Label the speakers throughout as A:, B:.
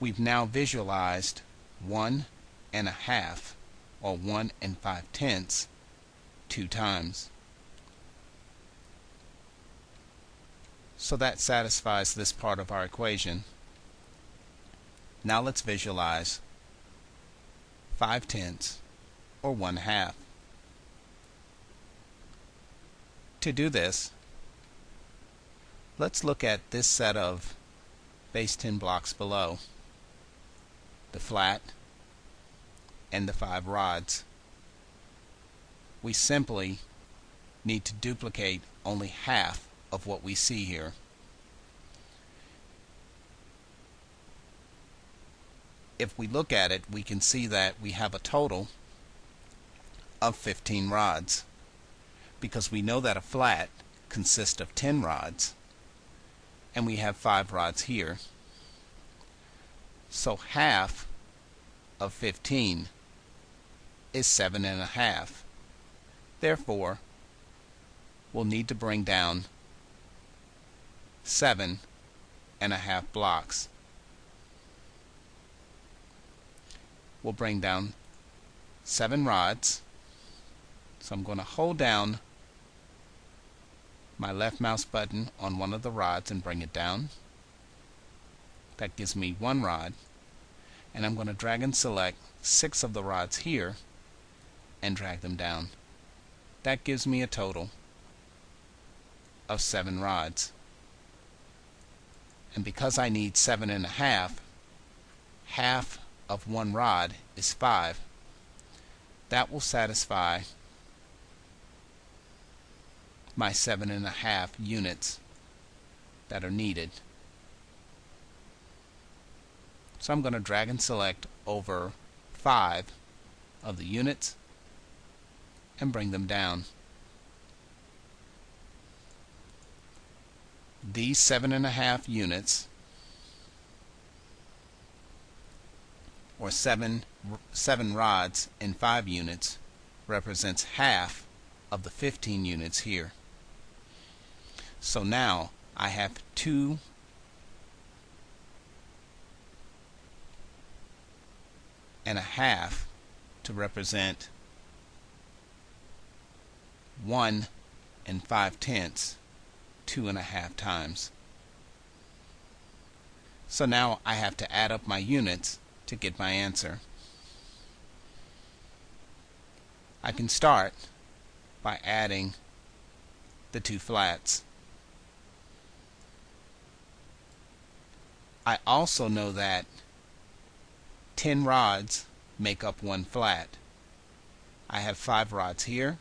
A: we've now visualized 1.5 or 1 5/10 two times. So that satisfies this part of our equation. Now let's visualize 5/10 or 1/2. To do this, let's look at this set of base 10 blocks below, the flat and the 5 rods. We simply need to duplicate only half of what we see here. If we look at it, we can see that we have a total of 15 rods, because we know that a flat consists of 10 rods and we have 5 rods here. So half of 15 is 7.5. Therefore, we'll need to bring down 7.5 blocks. We'll bring down 7 rods. So I'm going to hold down my left mouse button on one of the rods and bring it down. That gives me 1 rod. And I'm going to drag and select 6 of the rods here and drag them down. That gives me a total of 7 rods. And because I need 7.5, half of 1 rod is 5. That will satisfy my 7.5 units that are needed. So I'm going to drag and select over 5 of the units and bring them down. These 7.5 units, or 7 rods and 5 units, represents half of the 15 units here. So now I have 2.5 to represent 1 5/10, 2.5 times. So now I have to add up my units to get my answer. I can start by adding the 2 flats. I also know that 10 rods make up 1 flat. I have 5 rods here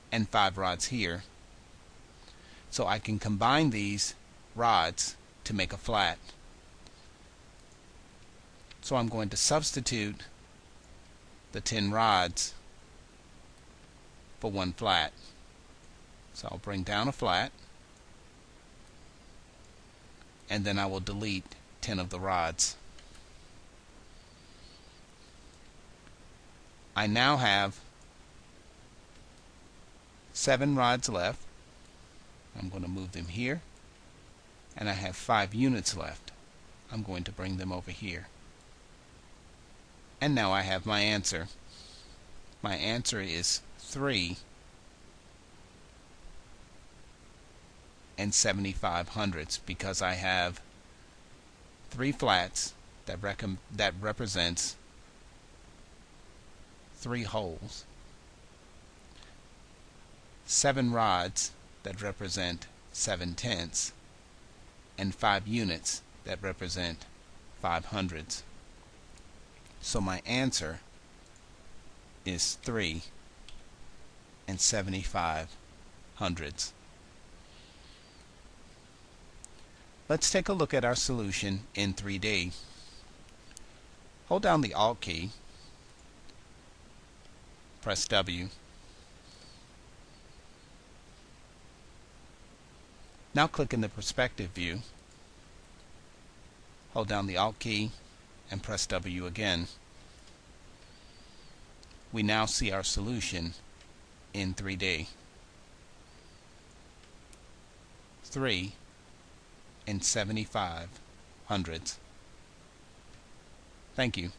A: and 5 rods here. So I can combine these rods to make a flat. So I'm going to substitute the 10 rods for 1 flat. So I'll bring down a flat, and then I will delete 10 of the rods. I now have 7 rods left. I'm going to move them here, and I have 5 units left. I'm going to bring them over here. And now I have my answer. My answer is 3 75/100, because I have 3 flats that represents 3 holes, 7 rods that represent 7/10, and 5 units that represent 5/100. So my answer is 3 75/100. Let's take a look at our solution in 3D. Hold down the Alt key, press W. Now click in the perspective view, hold down the Alt key and press W again. We now see our solution in 3D. 3 75/100. Thank you.